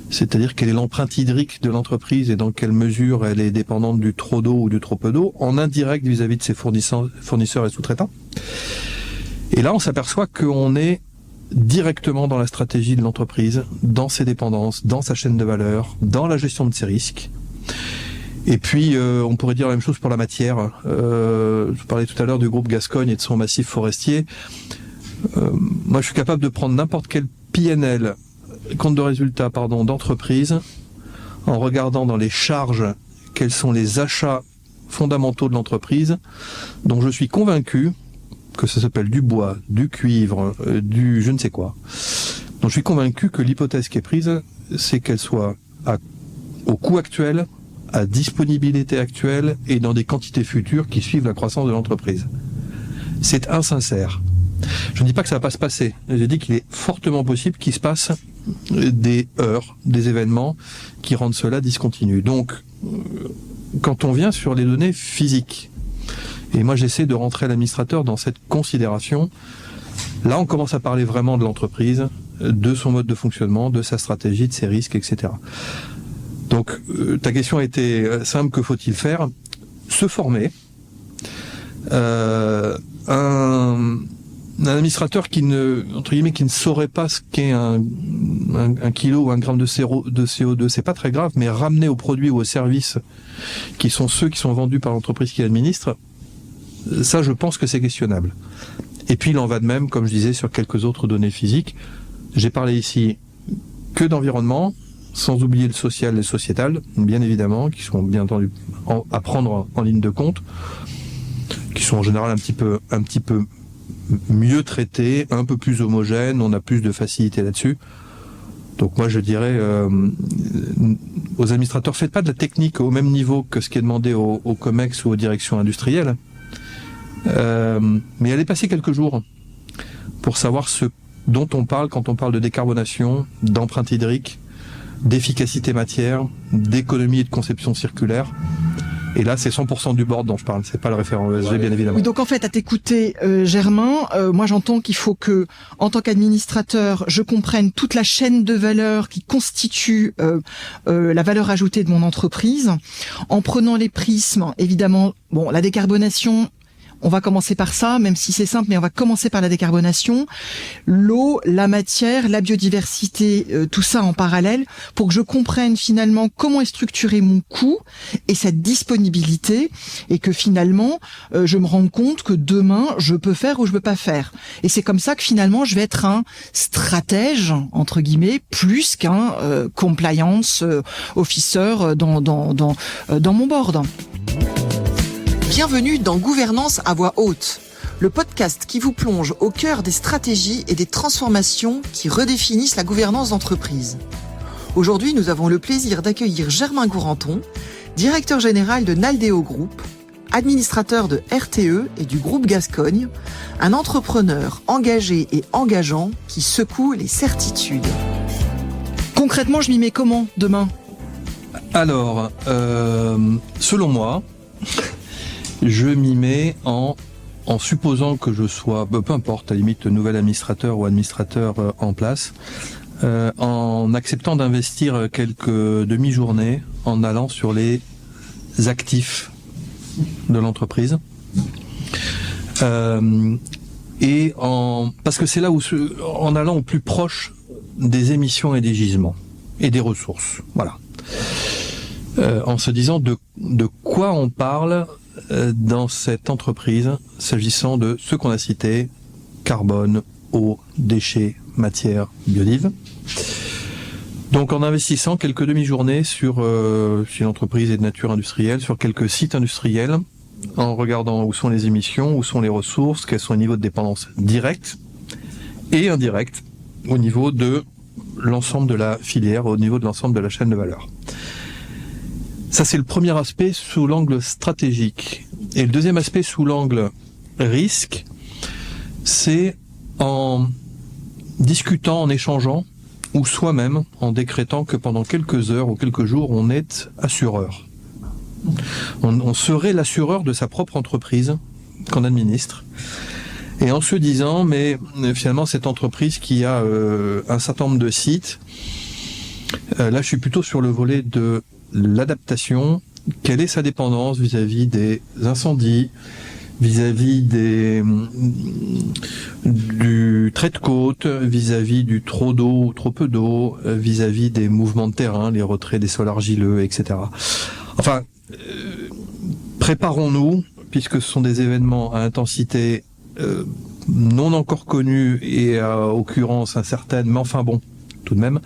c'est-à-dire quelle est l'empreinte hydrique de l'entreprise et dans quelle mesure elle est dépendante du trop d'eau ou du trop peu d'eau, en indirect vis-à-vis de ses fournisseurs et sous-traitants. Et là, on s'aperçoit qu'on est directement dans la stratégie de l'entreprise, dans ses dépendances, dans sa chaîne de valeur, dans la gestion de ses risques. Et puis, on pourrait dire la même chose pour la matière. Je parlais tout à l'heure du groupe Gascogne et de son massif forestier. Moi, je suis capable de prendre n'importe quel PNL, compte de résultat, d'entreprise, en regardant dans les charges quels sont les achats fondamentaux de l'entreprise, dont je suis convaincu que ça s'appelle du bois, du cuivre, du je ne sais quoi. Donc je suis convaincu que l'hypothèse qui est prise, c'est qu'elle soit au coût actuel, à disponibilité actuelle et dans des quantités futures qui suivent la croissance de l'entreprise. C'est insincère. Je ne dis pas que ça va pas se passer. J'ai dit qu'il est fortement possible qu'il se passe des heures, des événements qui rendent cela discontinu. Donc, quand on vient sur les données physiques, et moi, j'essaie de rentrer l'administrateur dans cette considération. Là, on commence à parler vraiment de l'entreprise, de son mode de fonctionnement, de sa stratégie, de ses risques, etc. Donc, ta question a été simple. Que faut-il faire ? Se former. Un administrateur qui ne saurait pas ce qu'est un kilo ou un gramme de CO2, c'est pas très grave, mais ramener aux produits ou aux services qui sont ceux qui sont vendus par l'entreprise qui administre, ça, je pense que c'est questionnable. Et puis il en va de même, comme je disais, sur quelques autres données physiques. J'ai parlé ici que d'environnement, sans oublier le social et le sociétal, bien évidemment, qui sont bien entendu à prendre en ligne de compte, qui sont en général un petit peu mieux traités, un peu plus homogènes, on a plus de facilité là-dessus. Donc moi je dirais aux administrateurs, faites pas de la technique au même niveau que ce qui est demandé au COMEX ou aux directions industrielles, mais allez passer quelques jours pour savoir ce dont on parle quand on parle de décarbonation, d'empreinte hydrique, d'efficacité matière, d'économie et de conception circulaire. Et là, c'est 100% du board dont je parle, c'est pas le référent ESG, bien évidemment.
Oui, donc en fait, à t'écouter, Germain, moi j'entends qu'il faut que, en tant qu'administrateur, je comprenne toute la chaîne de valeur qui constitue la valeur ajoutée de mon entreprise, en prenant les prismes, évidemment, bon, la décarbonation. On va commencer par ça, même si c'est simple, mais on va commencer par la décarbonation. L'eau, la matière, la biodiversité, tout ça en parallèle, pour que je comprenne finalement comment est structuré mon coût et sa disponibilité, et que finalement, je me rende compte que demain, je peux faire ou je peux pas faire. Et c'est comme ça que finalement, je vais être un stratège, entre guillemets, plus qu'un compliance officer dans mon board. Bienvenue dans Gouvernance à voix haute, le podcast qui vous plonge au cœur des stratégies et des transformations qui redéfinissent la gouvernance d'entreprise. Aujourd'hui, nous avons le plaisir d'accueillir Germain Gourenton, directeur général de Naldeo Group, administrateur de RTE et du groupe Gascogne, un entrepreneur engagé et engageant qui secoue les certitudes. Concrètement, je m'y mets comment demain ?
Alors, selon moi, je m'y mets en supposant que je sois, peu importe, à la limite, nouvel administrateur ou administrateur en place, en acceptant d'investir quelques demi-journées en allant sur les actifs de l'entreprise. Parce que c'est là où, en allant au plus proche des émissions et des gisements et des ressources. Voilà. En se disant de quoi on parle dans cette entreprise, s'agissant de ce qu'on a cité, carbone, eau, déchets, matière, biodive. Donc en investissant quelques demi-journées sur si l'entreprise est de nature industrielle, sur quelques sites industriels, en regardant où sont les émissions, où sont les ressources, quels sont les niveaux de dépendance directe et indirecte au niveau de l'ensemble de la filière, au niveau de l'ensemble de la chaîne de valeur. Ça, c'est le premier aspect sous l'angle stratégique. Et le deuxième aspect sous l'angle risque, c'est en discutant, en échangeant, ou soi-même en décrétant que pendant quelques heures ou quelques jours, on est assureur. On serait l'assureur de sa propre entreprise qu'on administre. Et en se disant, mais finalement, cette entreprise qui a un certain nombre de sites, là, je suis plutôt sur le volet de l'adaptation, quelle est sa dépendance vis-à-vis des incendies, vis-à-vis du trait de côte, vis-à-vis du trop d'eau ou trop peu d'eau, vis-à-vis des mouvements de terrain, les retraits des sols argileux, etc. Enfin, préparons-nous, puisque ce sont des événements à intensité non encore connue et à occurrence incertaine, mais enfin bon, tout de même,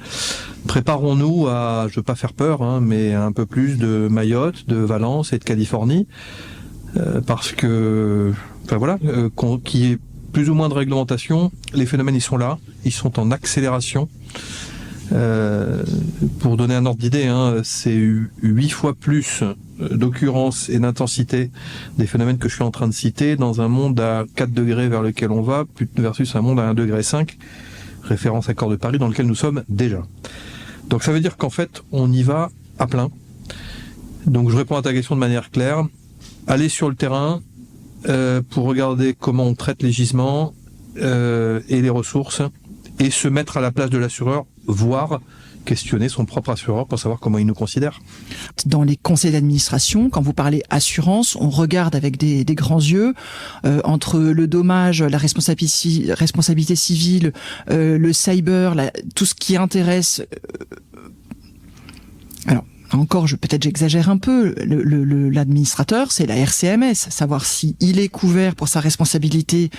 préparons-nous à, je veux pas faire peur, mais un peu plus de Mayotte, de Valence et de Californie, parce que, enfin voilà, qu'il y ait plus ou moins de réglementation, les phénomènes ils sont là, ils sont en accélération. Pour donner un ordre d'idée, c'est 8 fois plus d'occurrence et d'intensité des phénomènes que je suis en train de citer dans un monde à 4 degrés vers lequel on va, versus un monde à 1,5 degré, référence accord de Paris dans lequel nous sommes déjà. Donc ça veut dire qu'en fait, on y va à plein. Donc je réponds à ta question de manière claire. Aller sur le terrain pour regarder comment on traite les gisements et les ressources et se mettre à la place de l'assureur, voire questionner son propre assureur pour savoir comment il nous considère.
Dans les conseils d'administration, quand vous parlez assurance, on regarde avec des grands yeux entre le dommage, la responsabilité civile, le cyber, tout ce qui intéresse. Alors, encore, peut-être j'exagère un peu, l'administrateur, c'est la RCMS, savoir si il est couvert pour sa responsabilité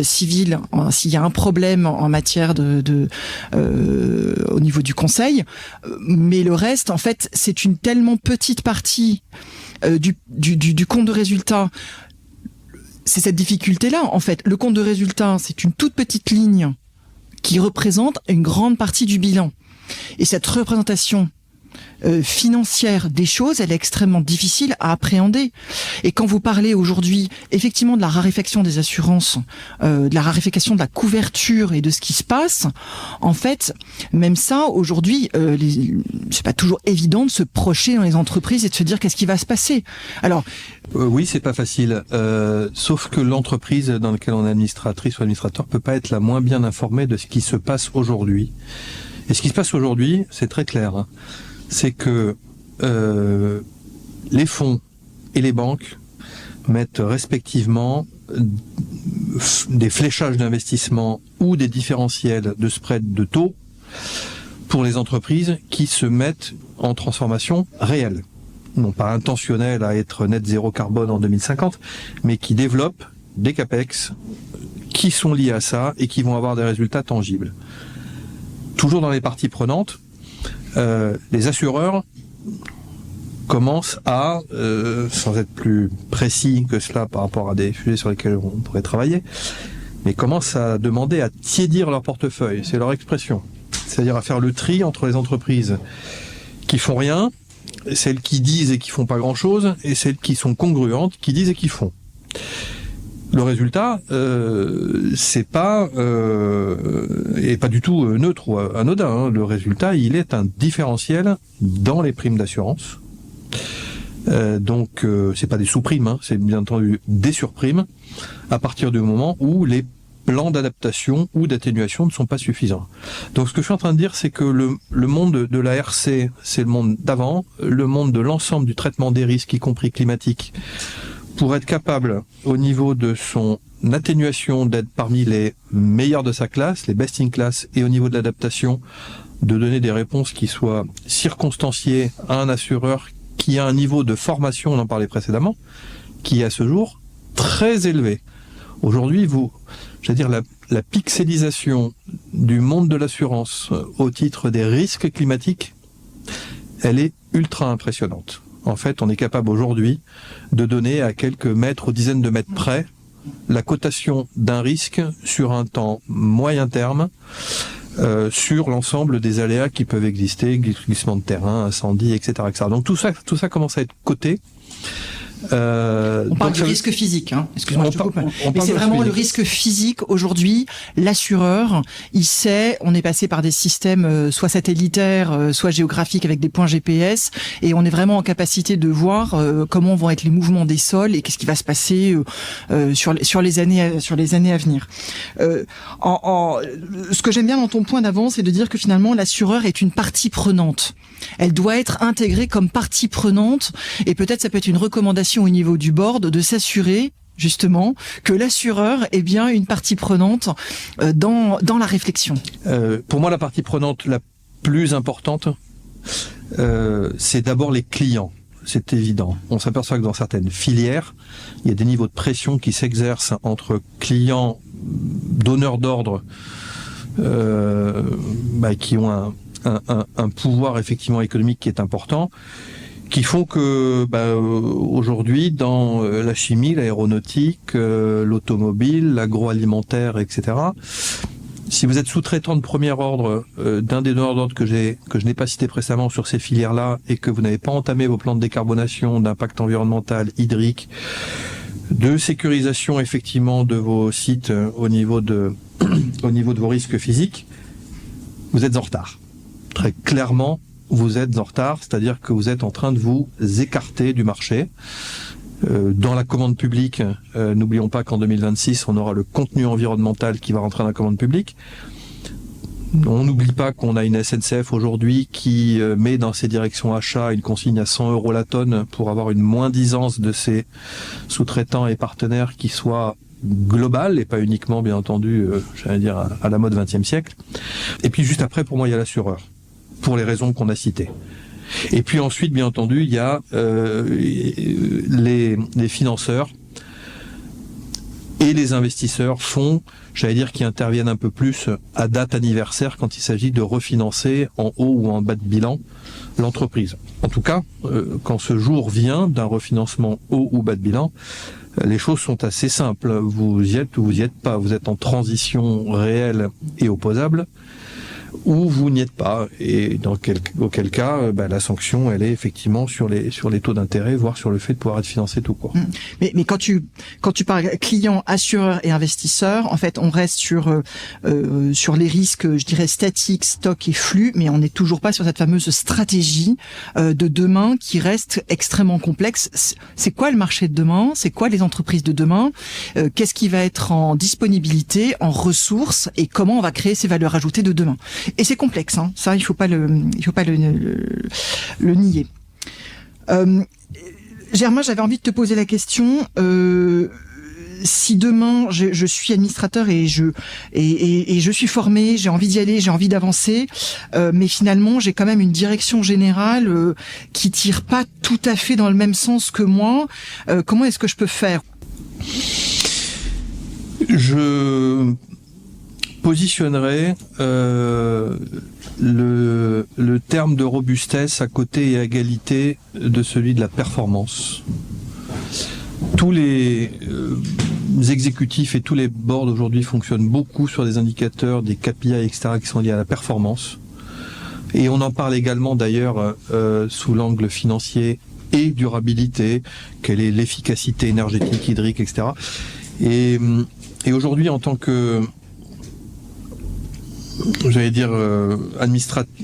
civile, s'il y a un problème en matière au niveau du conseil. Mais le reste, en fait, c'est une tellement petite partie du compte de résultat. C'est cette difficulté-là, en fait. Le compte de résultat, c'est une toute petite ligne qui représente une grande partie du bilan. Et cette représentation financière des choses, elle est extrêmement difficile à appréhender. Et quand vous parlez aujourd'hui, effectivement, de la raréfaction des assurances, de la raréfaction de la couverture et de ce qui se passe, en fait, même ça, aujourd'hui, c'est pas toujours évident de se projeter dans les entreprises et de se dire qu'est-ce qui va se passer. Alors,
oui, c'est pas facile. Sauf que l'entreprise dans laquelle on est administratrice ou administrateur peut pas être la moins bien informée de ce qui se passe aujourd'hui. Et ce qui se passe aujourd'hui, c'est très clair. Hein. C'est que les fonds et les banques mettent respectivement des fléchages d'investissement ou des différentiels de spread de taux pour les entreprises qui se mettent en transformation réelle. Non pas intentionnelle à être net zéro carbone en 2050, mais qui développent des capex qui sont liés à ça et qui vont avoir des résultats tangibles. Toujours dans les parties prenantes, les assureurs commencent à, sans être plus précis que cela par rapport à des sujets sur lesquels on pourrait travailler, mais commencent à demander à tiédir leur portefeuille, c'est leur expression. C'est-à-dire à faire le tri entre les entreprises qui font rien, celles qui disent et qui font pas grand-chose, et celles qui sont congruentes, qui disent et qui font. Le résultat, c'est pas et pas du tout neutre ou anodin. Hein. Le résultat, il est un différentiel dans les primes d'assurance. Donc, c'est pas des sous-primes, hein, c'est bien entendu des surprimes. À partir du moment où les plans d'adaptation ou d'atténuation ne sont pas suffisants. Donc, ce que je suis en train de dire, c'est que le monde de la RC, c'est le monde d'avant, le monde de l'ensemble du traitement des risques, y compris climatiques. Pour être capable, au niveau de son atténuation, d'être parmi les meilleurs de sa classe, les best in class, et au niveau de l'adaptation, de donner des réponses qui soient circonstanciées à un assureur qui a un niveau de formation, on en parlait précédemment, qui est à ce jour très élevé. Aujourd'hui, la pixelisation du monde de l'assurance au titre des risques climatiques, elle est ultra impressionnante. En fait, on est capable aujourd'hui de donner à quelques mètres, aux dizaines de mètres près, la cotation d'un risque sur un temps moyen terme, sur l'ensemble des aléas qui peuvent exister, glissement de terrain, incendie, etc., etc. Donc tout ça commence à être coté.
On parle du risque physique, hein. Excuse-moi, je te coupe. Mais c'est vraiment le risque physique aujourd'hui. L'assureur, il sait, on est passé par des systèmes soit satellitaires, soit géographiques avec des points GPS, et on est vraiment en capacité de voir comment vont être les mouvements des sols et qu'est-ce qui va se passer sur les années à venir. Ce que j'aime bien dans ton point d'avant, c'est de dire que finalement l'assureur est une partie prenante. Elle doit être intégrée comme partie prenante, et peut-être ça peut être une recommandation au niveau du board de s'assurer justement que l'assureur est bien une partie prenante dans la réflexion.
Pour moi, la partie prenante la plus importante, c'est d'abord les clients. C'est évident. On s'aperçoit que dans certaines filières, il y a des niveaux de pression qui s'exercent entre clients, donneurs d'ordre, qui ont un pouvoir effectivement économique qui est important, qui font que aujourd'hui dans la chimie, l'aéronautique, l'automobile, l'agroalimentaire, etc., si vous êtes sous-traitant de premier ordre d'un des donneurs d'ordre que je n'ai pas cité précédemment sur ces filières-là, et que vous n'avez pas entamé vos plans de décarbonation, d'impact environnemental, hydrique, de sécurisation effectivement de vos sites au niveau de vos risques physiques, vous êtes en retard. Très clairement, vous êtes en retard, c'est-à-dire que vous êtes en train de vous écarter du marché. Dans la commande publique, n'oublions pas qu'en 2026, on aura le contenu environnemental qui va rentrer dans la commande publique. On n'oublie pas qu'on a une SNCF aujourd'hui qui met dans ses directions achats une consigne à 100 € la tonne pour avoir une moins-disance de ses sous-traitants et partenaires qui soit globale et pas uniquement, bien entendu, à la mode 20e siècle. Et puis juste après, pour moi, il y a l'assureur, pour les raisons qu'on a citées. Et puis ensuite, bien entendu, il y a les financeurs et les investisseurs fonds, j'allais dire, qui interviennent un peu plus à date anniversaire quand il s'agit de refinancer en haut ou en bas de bilan l'entreprise. En tout cas, quand ce jour vient d'un refinancement haut ou bas de bilan, les choses sont assez simples. Vous y êtes ou vous y êtes pas. Vous êtes en transition réelle et opposable, ou vous n'y êtes pas. Et auquel cas, la sanction, elle est effectivement sur les taux d'intérêt, voire sur le fait de pouvoir être financé tout court.
Mais quand tu parles clients, assureurs et investisseurs, en fait, on reste sur les risques, je dirais statiques, stock et flux, mais on n'est toujours pas sur cette fameuse stratégie de demain qui reste extrêmement complexe. C'est quoi le marché de demain? C'est quoi les entreprises de demain? Qu'est-ce qui va être en disponibilité, en ressources, et comment on va créer ces valeurs ajoutées de demain? Et c'est complexe, hein. Ça, il faut pas le nier. Germain, j'avais envie de te poser la question. Si demain je suis administrateur et je suis formé, j'ai envie d'y aller, j'ai envie d'avancer, mais finalement j'ai quand même une direction générale qui tire pas tout à fait dans le même sens que moi. Comment est-ce que je peux faire?
Je positionnerai le terme de robustesse à côté et à égalité de celui de la performance. Tous les exécutifs et tous les boards aujourd'hui fonctionnent beaucoup sur des indicateurs, des KPI, etc., qui sont liés à la performance. Et on en parle également d'ailleurs sous l'angle financier et durabilité, quelle est l'efficacité énergétique, hydrique, etc. Et aujourd'hui, en tant que administratrice,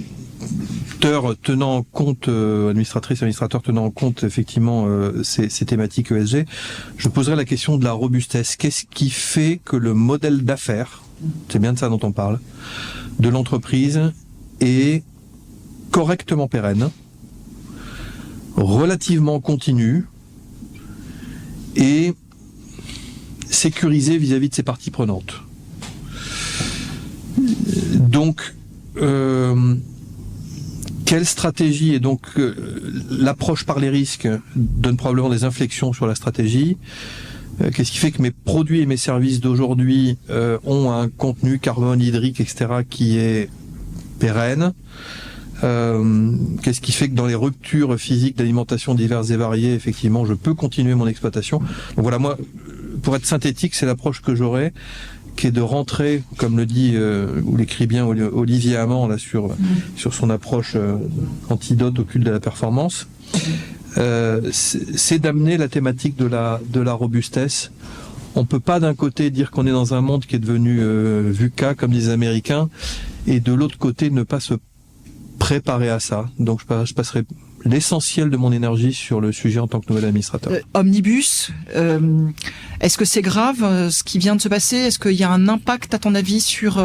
administrateur tenant en compte effectivement ces thématiques ESG, je poserai la question de la robustesse. Qu'est-ce qui fait que le modèle d'affaires, c'est bien de ça dont on parle, de l'entreprise est correctement pérenne, relativement continu et sécurisé vis-à-vis de ses parties prenantes. Donc, quelle stratégie? Et donc, l'approche par les risques donne probablement des inflexions sur la stratégie. Qu'est-ce qui fait que mes produits et mes services d'aujourd'hui ont un contenu carbone, hydrique, etc. qui est pérenne? Qu'est-ce qui fait que dans les ruptures physiques d'alimentation diverses et variées, effectivement, je peux continuer mon exploitation? Donc voilà, moi, pour être synthétique, c'est l'approche que j'aurais, qui est de rentrer, comme le dit ou l'écrit bien Olivier Amand là sur son approche antidote au culte de la performance, c'est d'amener la thématique de la robustesse. On peut pas d'un côté dire qu'on est dans un monde qui est devenu VUCA comme disent les Américains, et de l'autre côté ne pas se préparer à ça. Donc je passerai l'essentiel de mon énergie sur le sujet en tant que nouvel administrateur.
Omnibus, est-ce que c'est grave ce qui vient de se passer? Est-ce qu'il y a un impact à ton avis sur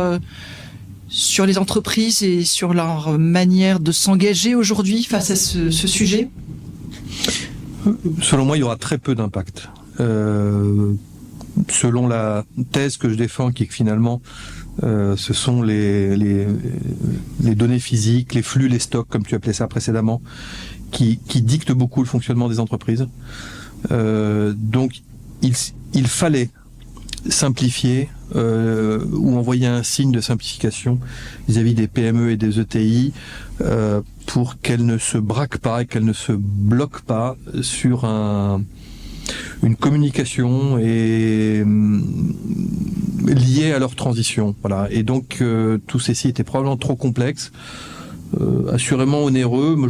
les entreprises et sur leur manière de s'engager aujourd'hui face à ce sujet?
Selon moi, il y aura très peu d'impact. Selon la thèse que je défends, qui est que finalement ce sont les données physiques, les flux, les stocks, comme tu appelais ça précédemment, qui dictent beaucoup le fonctionnement des entreprises. Donc, il fallait simplifier ou envoyer un signe de simplification vis-à-vis des PME et des ETI pour qu'elles ne se braquent pas et qu'elles ne se bloquent pas sur une communication liée à leur transition. Voilà. Et donc, tous ces sites étaient probablement trop complexes, assurément onéreux. Mais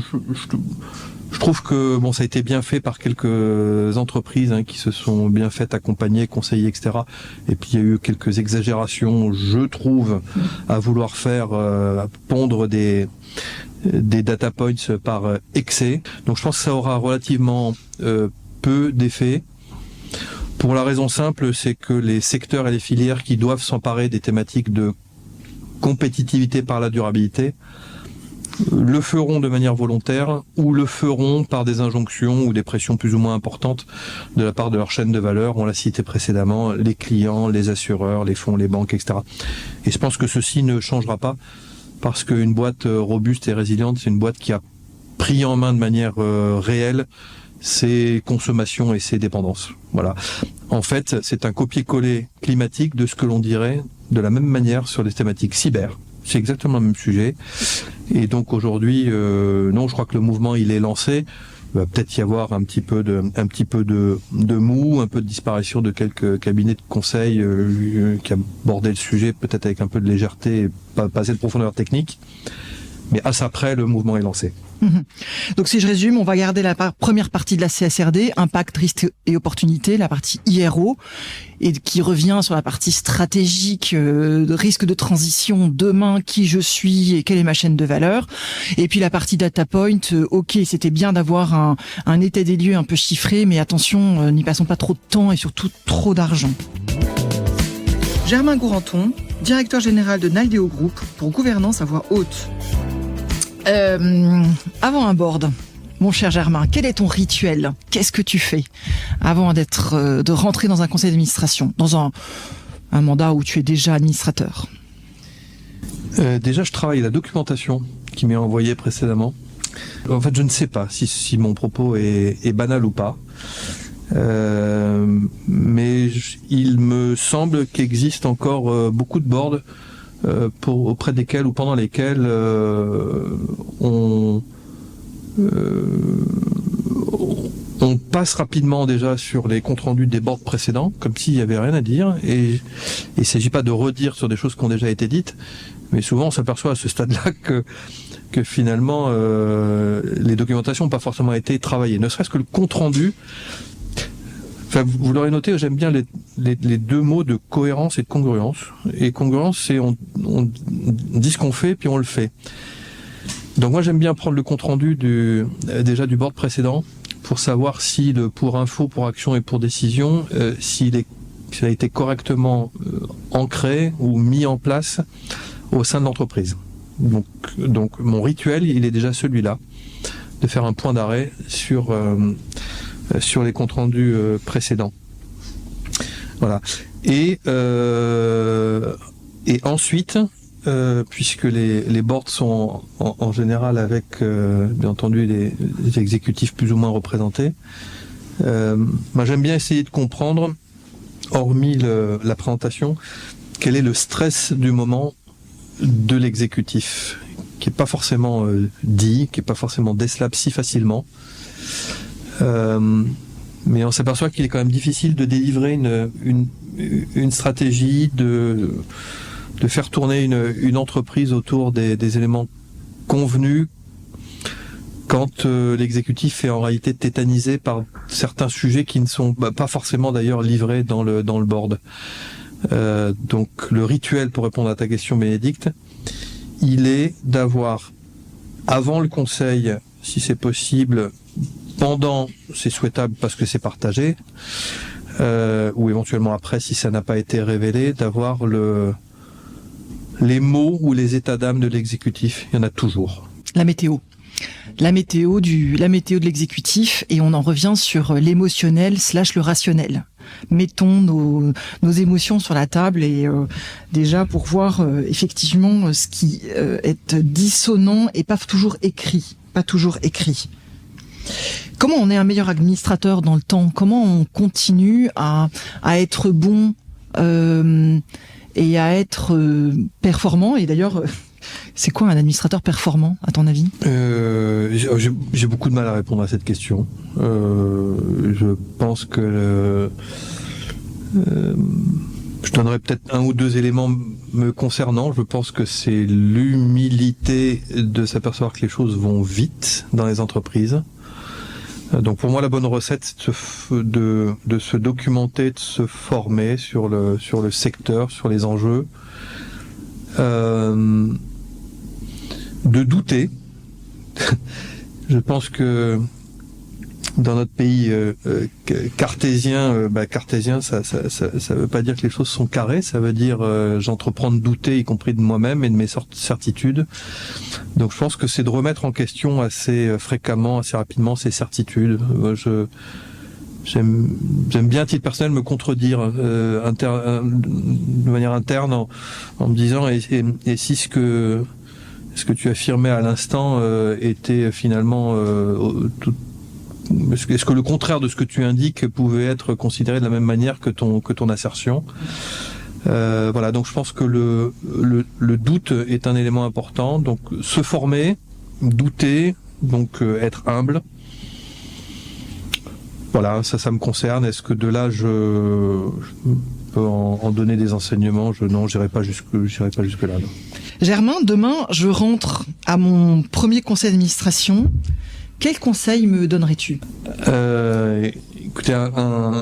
je trouve que bon, ça a été bien fait par quelques entreprises qui se sont bien faites accompagner, conseiller, etc. Et puis il y a eu quelques exagérations, je trouve, à vouloir faire pondre des data points par excès. Donc je pense que ça aura relativement peu d'effet. Pour la raison simple, c'est que les secteurs et les filières qui doivent s'emparer des thématiques de compétitivité par la durabilité le feront de manière volontaire ou le feront par des injonctions ou des pressions plus ou moins importantes de la part de leur chaîne de valeur. On l'a cité précédemment, les clients, les assureurs, les fonds, les banques, etc. Et je pense que ceci ne changera pas parce qu'une boîte robuste et résiliente, c'est une boîte qui a pris en main de manière réelle ses consommations et ses dépendances. Voilà. En fait, c'est un copier-coller climatique de ce que l'on dirait de la même manière sur les thématiques cyber. C'est exactement le même sujet. Et donc aujourd'hui, non, je crois que le mouvement il est lancé. Il va peut-être y avoir un petit peu de mou, un peu de disparition de quelques cabinets de conseil qui abordaient le sujet peut-être avec un peu de légèreté et pas assez de profondeur technique. Mais à ça près, le mouvement est lancé.
Donc si je résume, on va garder la première partie de la CSRD, impact, risque et opportunité, la partie IRO, et qui revient sur la partie stratégique, de risque de transition, demain, qui je suis et quelle est ma chaîne de valeur. Et puis la partie data point, ok, c'était bien d'avoir un état des lieux un peu chiffré, mais attention, n'y passons pas trop de temps et surtout trop d'argent. Germain Gourenton, directeur général de Naldeo Group pour gouvernance à voix haute. Avant un board, mon cher Germain, quel est ton rituel ? Qu'est-ce que tu fais avant de rentrer dans un conseil d'administration, dans un mandat où tu es déjà administrateur ?
Déjà, je travaille la documentation qui m'est envoyée précédemment. En fait, je ne sais pas si mon propos est banal ou pas. Mais il me semble qu'existe encore beaucoup de boards auprès desquels ou pendant lesquels on passe rapidement déjà sur les comptes rendus des boards précédents, comme s'il n'y avait rien à dire, et il ne s'agit pas de redire sur des choses qui ont déjà été dites, mais souvent on s'aperçoit à ce stade-là que finalement les documentations n'ont pas forcément été travaillées, ne serait-ce que le compte rendu. Enfin, vous l'aurez noté, j'aime bien les deux mots de cohérence et de congruence. Et congruence, c'est on dit ce qu'on fait, puis on le fait. Donc moi, j'aime bien prendre le compte-rendu déjà du board précédent pour savoir si pour info, pour action et pour décision, s'il a été correctement ancré ou mis en place au sein de l'entreprise. Donc mon rituel, il est déjà celui-là, de faire un point d'arrêt sur les comptes rendus précédents. Voilà. Et ensuite, puisque les boards sont en général avec, bien entendu, les exécutifs plus ou moins représentés, moi j'aime bien essayer de comprendre, hormis la présentation, quel est le stress du moment de l'exécutif, qui n'est pas forcément dit, qui n'est pas forcément décelable si facilement. Mais on s'aperçoit qu'il est quand même difficile de délivrer une stratégie, de faire tourner une entreprise autour des éléments convenus quand l'exécutif est en réalité tétanisé par certains sujets qui ne sont pas forcément d'ailleurs livrés dans le board. Donc le rituel, pour répondre à ta question, Bénédicte, il est d'avoir, avant le conseil, si c'est possible, pendant, c'est souhaitable parce que c'est partagé, ou éventuellement après si ça n'a pas été révélé, d'avoir les mots ou les états d'âme de l'exécutif. Il y en a toujours.
La météo de l'exécutif, et on en revient sur l'émotionnel / le rationnel. Mettons nos émotions sur la table et déjà pour voir effectivement ce qui est dissonant et pas toujours écrit. Comment on est un meilleur administrateur dans le temps ? Comment on continue à être bon et à être performant ? Et d'ailleurs, c'est quoi un administrateur performant, à ton avis ?
J'ai beaucoup de mal à répondre à cette question. Je pense que je donnerais peut-être un ou deux éléments me concernant. Je pense que c'est l'humilité de s'apercevoir que les choses vont vite dans les entreprises. Donc pour moi, la bonne recette, c'est de se documenter, de se former sur le secteur, sur les enjeux, de douter. Je pense que dans notre pays cartésien, ça veut pas dire que les choses sont carrées, ça veut dire j'entreprends de douter, y compris de moi-même et de mes certitudes. Donc je pense que c'est de remettre en question assez fréquemment, assez rapidement ces certitudes. J'aime bien à titre personnel me contredire de manière interne en me disant et si ce ce que tu affirmais à l'instant était finalement est-ce que le contraire de ce que tu indiques pouvait être considéré de la même manière que ton assertion? Voilà, donc je pense que le doute est un élément important. Donc se former, douter, donc être humble. Voilà, ça me concerne. Est-ce que de là je peux en donner des enseignements? Non, j'irai pas jusque là. Non.
Germain, demain, je rentre à mon premier conseil d'administration. Quel conseil me donnerais-tu?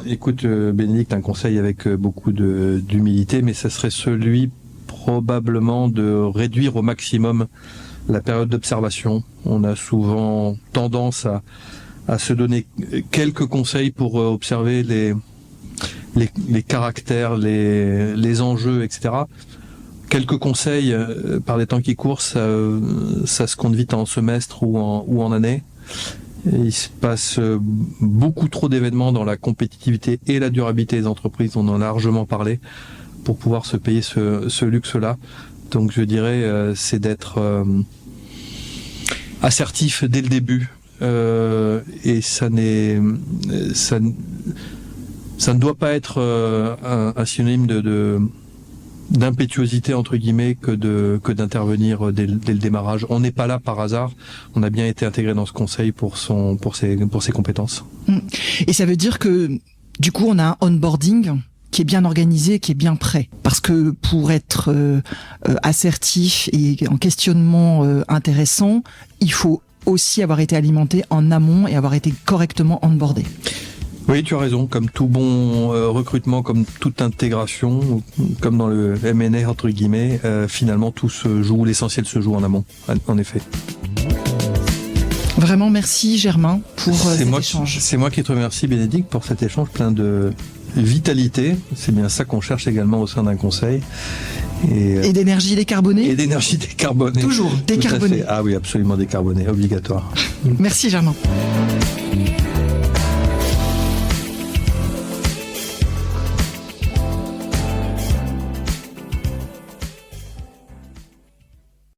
Écoute, Bénédicte, un conseil avec beaucoup d'humilité, mais ça serait celui probablement de réduire au maximum la période d'observation. On a souvent tendance à se donner quelques conseils pour observer les caractères, les enjeux, etc. Quelques conseils par les temps qui courent, ça se compte vite en semestre ou en année. Et il se passe beaucoup trop d'événements dans la compétitivité et la durabilité des entreprises, on en a largement parlé, pour pouvoir se payer ce luxe-là. Donc je dirais, c'est d'être assertif dès le début. Et ça ne doit pas être un synonyme d'impétuosité entre guillemets que d'intervenir dès le démarrage. On n'est pas là par hasard. On a bien été intégré dans ce conseil pour ses compétences.
Et ça veut dire que du coup on a un onboarding qui est bien organisé, qui est bien prêt. Parce que pour être assertif et en questionnement intéressant, il faut aussi avoir été alimenté en amont et avoir été correctement onboardé.
Oui, tu as raison. Comme tout bon recrutement, comme toute intégration, comme dans le M&A entre guillemets, finalement tout se joue, l'essentiel se joue en amont, en effet.
Vraiment, merci Germain pour cet échange.
C'est moi qui te remercie, Bénédicte, pour cet échange plein de vitalité. C'est bien ça qu'on cherche également au sein d'un conseil.
Et d'énergie décarbonée.
Et d'énergie décarbonée.
Toujours décarbonée.
Ah oui, absolument décarbonée, obligatoire.
Merci Germain.